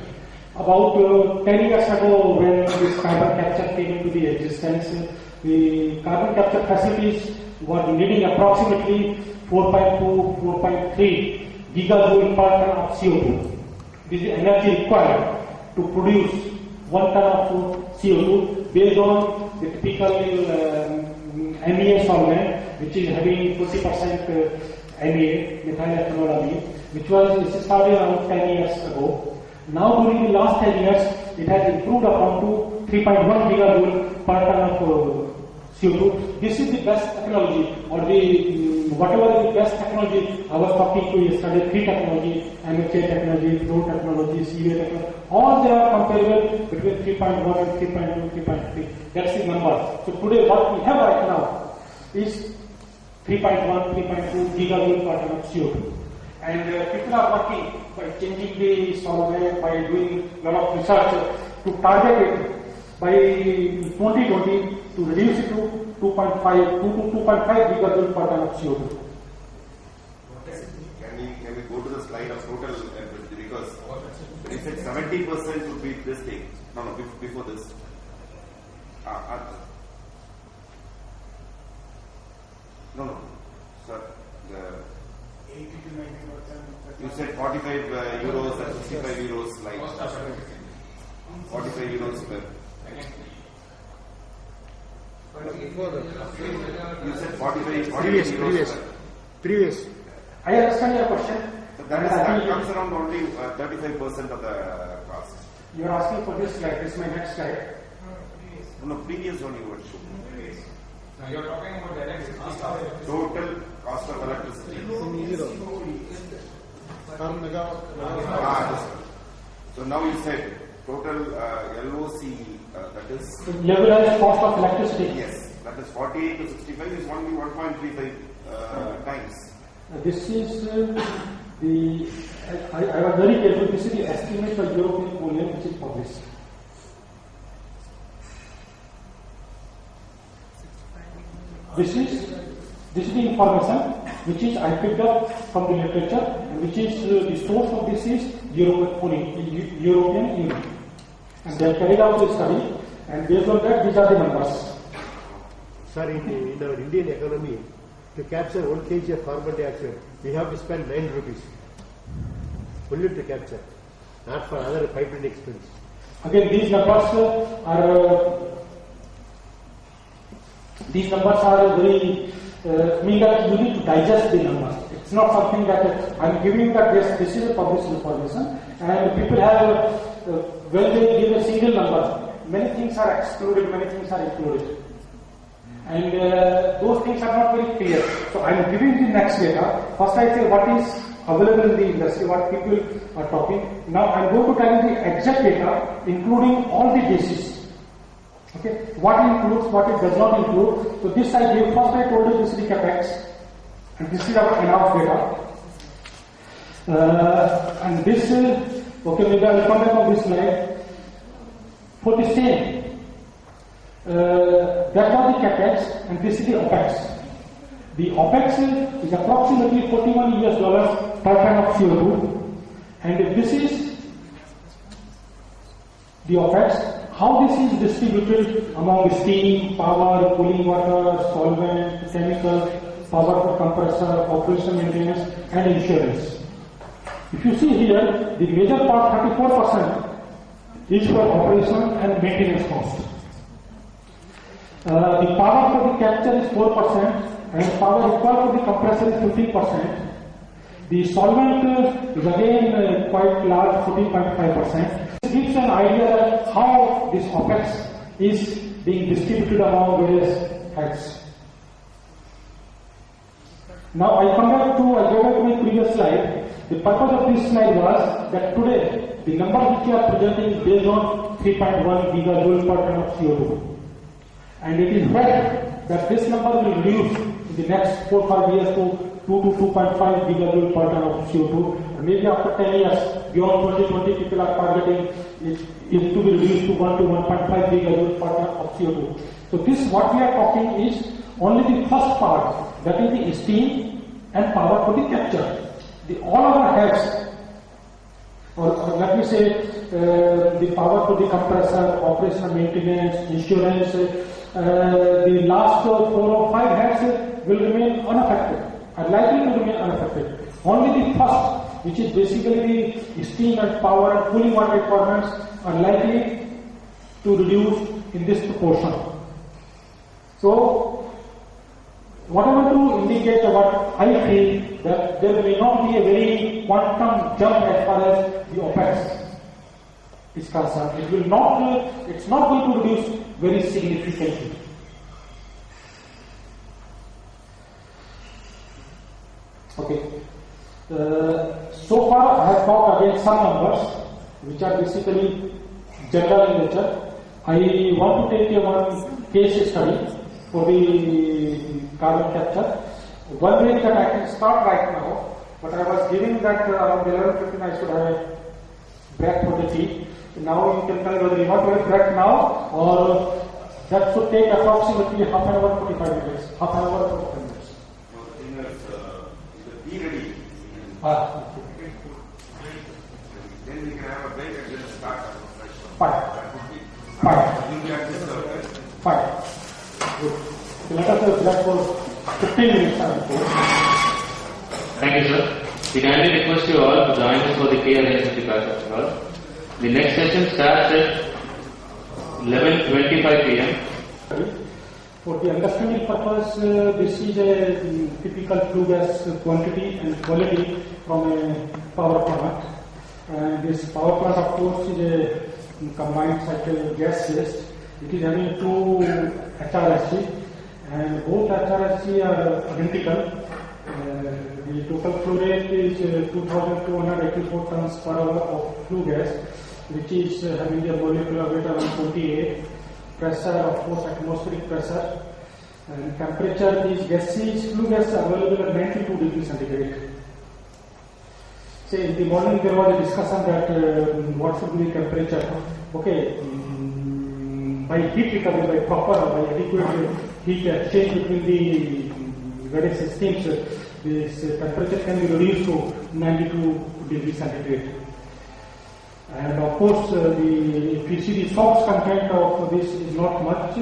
About 10 years ago, when this carbon capture came into the existence, the carbon capture facilities were needing approximately 4.2, 4.3 gigajoule per ton of CO2. This is the energy required to produce 1 ton of CO2 based on the typical MEA solvent, which is having 40% MEA, methyl ethanolamine, which was started around 10 years ago. Now during the last 10 years, it has improved upon to 3.1 gigajoule per ton of CO2. This is the best technology, or the whatever is the best technology. I was talking to yesterday, 3 technology, MHA technology, flow technology, CUA technology, all they are comparable between 3.1 and 3.2, 3.3. That's the number. So today what we have right now is 3.1, 3.2 gigajoule per ton of CO2. And people are working by changing the solvent, by doing a lot of research to target it by 2020 to reduce it to 2.5 gigajoule per ton of CO2. Can we go to the slide of total electricity? Because when you said 70% would be this thing. No, before this. No, sir. 80 to 90%. You said 45 euros and 65 euros like 45 euros per. You said 45 Previous. I understand your question. So that comes around only 35% of the cost. You are asking for this slide. This is my next slide. No, previous one you were showing. Now you are talking about the electricity. Total cost of electricity. So now you said total LOC, that is Levelized cost of electricity. Yes, that is 48 to 65 is only 1.35 times. This is I was very careful. This is the estimate for European Union which is published. This is the information which is I picked up from the literature, and which is the source of this is European Union, and they have carried out the study, and based on that these are the numbers. Sir, in our Indian economy, to capture 1 kg of carbon dioxide, we have to spend 9 rupees only to capture, not for other pipeline expense. Again, these numbers are very mean that you need to digest the numbers. It's not something that I'm giving that this is a published information, and people have when they give a single number, many things are excluded, many things are included, and those things are not very clear. So I'm giving the next data. First I say what is available in the industry, what people are talking. Now I'm going to tell you the exact data, including all the bases. Okay, what includes, what it does not include. So this I gave, first I told you this is the capex, and this is our in-house data. And this is, okay, maybe I will come back on this slide. For the same, that was the capex, and this is the OPEX. The OPEX is approximately $41 per ton of CO2, and this is the OPEX. How this is distributed among steam, power, cooling water, solvent, chemical, power for compressor, operation maintenance, and insurance. If you see here, the major part, 34%, is for operation and maintenance cost. The power for the capture is 4%, and the power required for the compressor is 15%. The solvent is again quite large, 14.5%. This gives an idea that how this OPEX is being distributed among various heads. Now I go back to my previous slide. The purpose of this slide was that today the number which we are presenting is based on 3.1 gigajoule per ton of CO2. And it is hoped that this number will reduce in the next 4-5 years to 2 to 2.5 gigajoule per ton of CO2. And maybe after 10 years, beyond 2020, people are targeting it to be reduced to 1 to 1.5 gigajoule per ton of CO2. So this, what we are talking is only the first part, that is the steam and power for the capture. All other heads, or let me say, the power for the compressor, operational maintenance, insurance, the last 4 or 5 heads will remain unaffected, are likely to remain unaffected. Only the first, which is basically the steam and power and cooling water requirements, are likely to reduce in this proportion. So, what I want to indicate, what I feel, that there may not be a very quantum jump as far as the OPEX is concerned. It will not, it's not going to reduce very significantly. Okay. So far I have talked against some numbers which are basically general in nature. I want to take one case study for the carbon capture. One way that I can start right now, but I was giving that around 11:15 I should have a break for the tea. Now you can tell whether you want to have break now, or that should take approximately half an hour, 45 minutes. Half an hour, 45 minutes. No, the thing is, the tea ready. Then we can have a break and then start our fresh one. Fine. You can just Fine. Good. So let us have break for 15 minutes. Thank you, sir. We kindly request you all to join us for the key arrangement department hall. The next session starts at 11:25 p.m. For the understanding purpose, this is a typical flue gas quantity and quality from a power plant. And this power plant, of course, is a combined cycle gas waste. It is having 2 HRSG, and both HRSG are identical. The total flow rate is 2,284 tons per hour of flue gas, which is having a molecular weight around 28. Pressure, of course, atmospheric pressure. And temperature, these gases, flue gas are available at 92 degrees centigrade. Say in the morning there was a discussion that what should be the temperature. Okay, by heat recovery, by proper, by adequate heat exchange between the various systems, this temperature can be reduced to 92 degrees centigrade. And of course, if you see the SOx content of this is not much.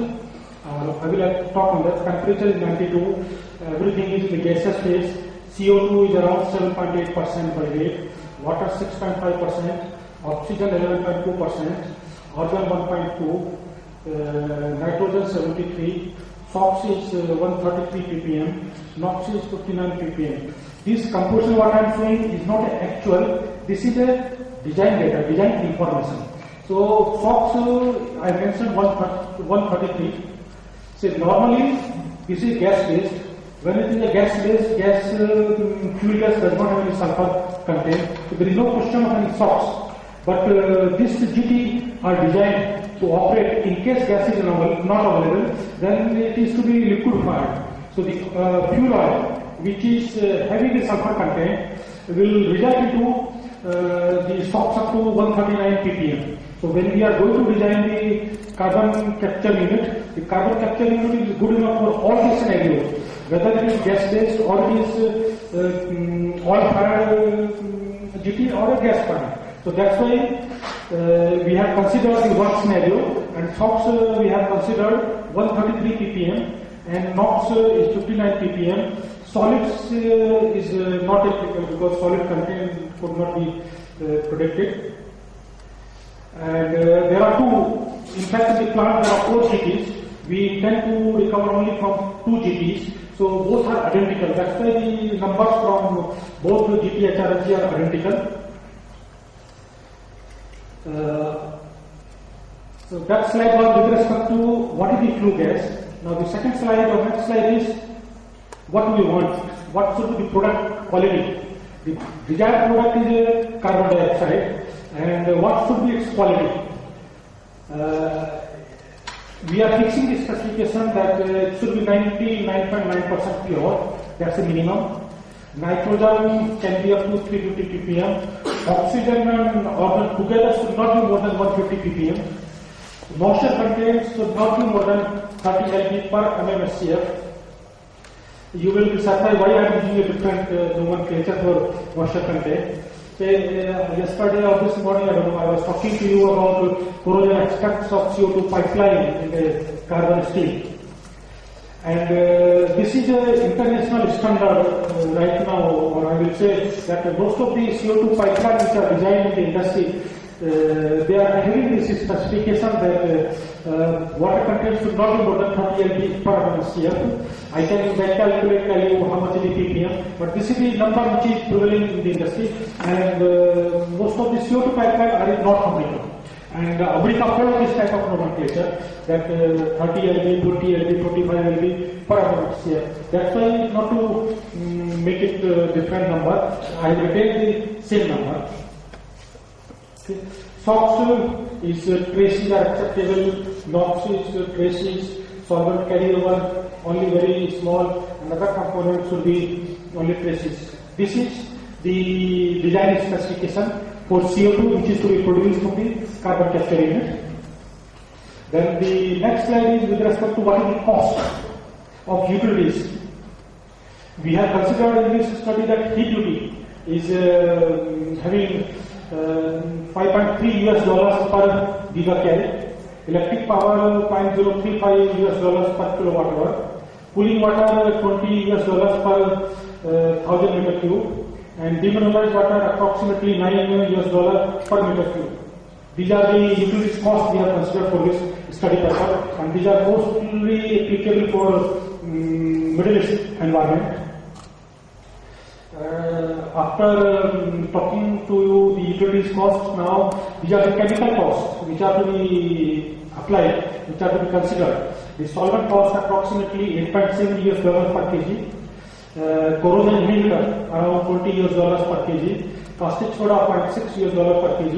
I will talk on that. Temperature is 92. Everything is in the gaseous phase. CO2 is around 7.8% by weight. Water 6.5%. Oxygen 11.2%. Argon 1.2. Nitrogen 73. SOx is 133 ppm. NOx is 59 ppm. This composition what I am showing is not actual. This is a design data, design information. So SOx I mentioned 133. So normally this is gas based. When it is a gas based, fuel gas does not have any sulfur content. So there is no question of any SOx. But this GT are designed to operate in case gas is not available, then it is to be liquefied. So the fuel oil, which is having the sulfur content, will result into the SOx up to 139 ppm. So when we are going to design the carbon capture unit, the carbon capture unit is good enough for all these scenarios, whether it is gas based or it is oil fired GT or a gas plant. So that's why we have considered the worst scenario, and SOx we have considered 133 ppm and NOx is 59 ppm. Solids is not applicable because solid content could not be predicted. And there are 2, in fact in the plant there are 4 GTs. We intend to recover only from 2 GTs. So both are identical. That's why the numbers from both the GT HRSG are identical. So that slide was with respect to what is the flue gas. Now the second slide or next slide is what do we want? What should be the product quality? The desired product is a carbon dioxide, and what should be its quality? We are fixing the specification that it should be 99.9% pure. That's the minimum. Nitrogen can be up to 350 ppm. Oxygen and argon together should not be more than 150 ppm. Moisture content should not be more than 30 lb per mmSCF. You will be surprised why I am using a different nomenclature for moisture content. Yesterday or this morning, I don't know, I was talking to you about corrosion extracts of CO2 pipeline in the carbon steel. And this is an international standard right now, or I will say that most of the CO2 pipelines which are designed in the industry, they are having this specification that water content should not be more than 30 lb per mmSCF. I can tell you how much is the ppm, but this is the number which is prevailing in the industry, and most of the CO2 pipelines are not compatible. And America follows this type of nomenclature that 30 lb, 20 lb, 45 lb per mmSCF. That's why not to make it a different number, I retain the same number. Okay. SOx is traces are acceptable, NOx is traces, solvent carryover only very small, and other components should be only traces. This is the design specification for CO2 which is to be produced from the carbon capture unit. Then the next slide is with respect to what is the cost of utilities. We have considered in this study that heat duty is having $5.3 per gigacal, electric power $0.035 per kilowatt hour, cooling water $20 per 1000 meter cube, and demineralized water approximately $9 per meter cube. These are the utilities costs we have considered for this study purpose, and these are mostly applicable for Middle East environment. After talking to you the utilities costs, now these are the chemical costs which are to be applied, which are to be considered. The solvent cost approximately $8.7 per kg, corrosion inhibitor around $20 per kg, caustic soda $0.6 per kg,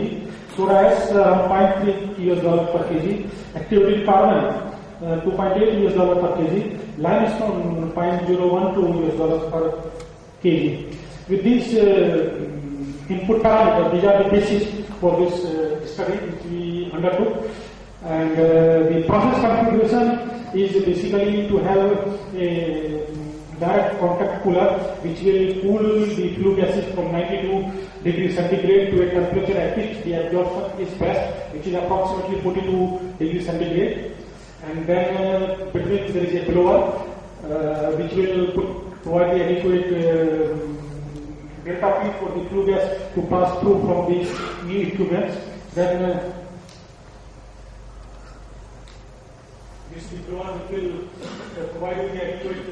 soda ash around $0.3 per kg, activated carbon $2.8 per kg, limestone $0.012 per kg. With these input parameters, these are the basis for this study which we undertook. And the process configuration is basically to have a direct contact cooler which will cool the flue gases from 92 degrees centigrade to a temperature at which the absorption is best, which is approximately 42 degrees centigrade. And then between there is a blower which will provide the adequate delta P for the flue gas to pass through from these new equipments. Then this blower will provide the adequate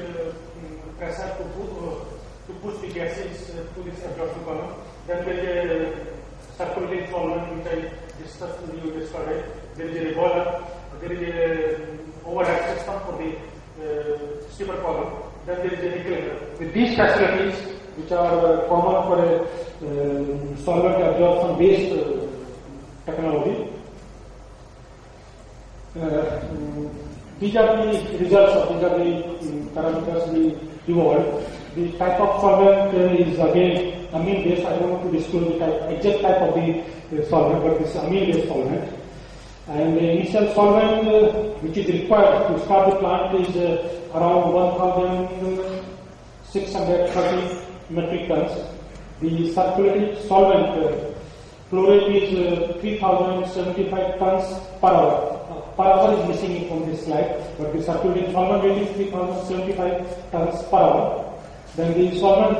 pressure to push the gases to this absorption column. Then there is a circulating solvent which I discussed with you yesterday. There is a revolver. There is a overhead system for the steamer column. Then there is a regulator. With these facilities, which are common for a solvent absorption based technology, these are the results of these are the parameters we evolved. The type of solvent is again amine based. I don't want to disclose the exact type of the solvent, but this is amine based solvent. And the initial solvent which is required to start the plant is around 1,630 metric tons. The circulating solvent flow rate is 3,075 tons per hour. Per hour is missing from this slide, but the circulating solvent rate is 3,075 tons per hour. Then the solvent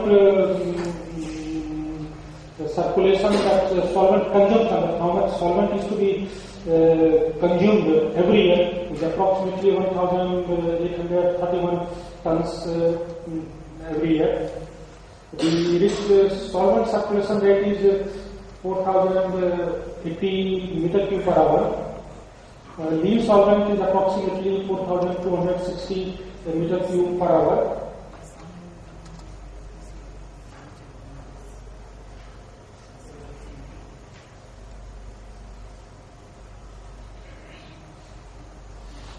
the circulation, that solvent consumption, how much solvent is to be consumed every year is approximately 1,831 tons every year. The solvent circulation rate is 4,080 meter cube per hour. Leaf solvent is approximately 4,260 meter cube per hour.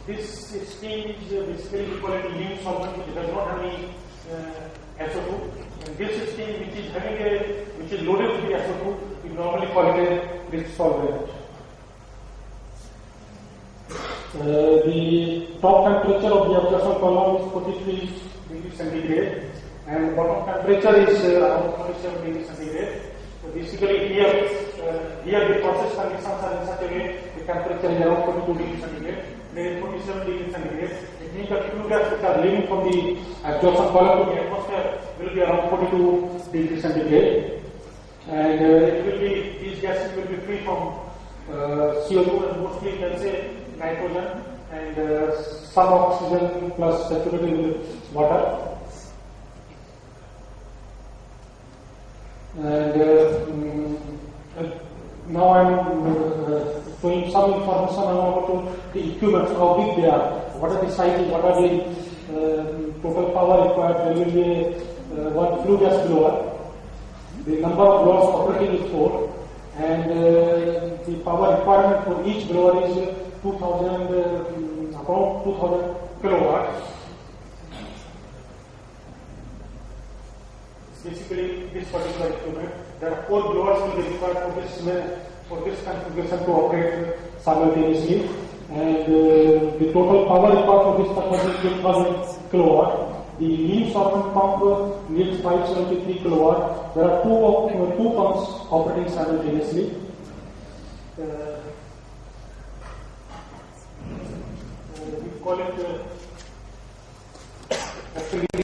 This steam is basically equivalent to leaf solvent which does not have any SO2. And this steam which is loaded with the SO2, we normally call it a rich solvent. The top temperature of the absorption column is 43 degrees centigrade, and bottom temperature is around 27 degrees centigrade. So basically here the process conditions are in such a way the temperature is around 42 degrees centigrade, there is 47 degrees centigrade. It means that flue gas which are leaving from the absorption column to the atmosphere will be around 42 degrees centigrade, and these gases will be free from CO2 and mostly you can say nitrogen and some oxygen plus saturated with water. And now I am showing some information about the equipment, how big they are, what are the sizes, what are the total power required. There will be one flue gas blower. The number of blowers operating is 4, and the power requirement for each blower is about 2000 kilowatts. Basically, this particular equipment, there are 4 blowers will be required for this configuration to operate simultaneously, and the total power required for this purpose is 2000 kilowatt. The lean solvent pump needs 573 kilowatt. There are two pumps operating simultaneously. We call it actually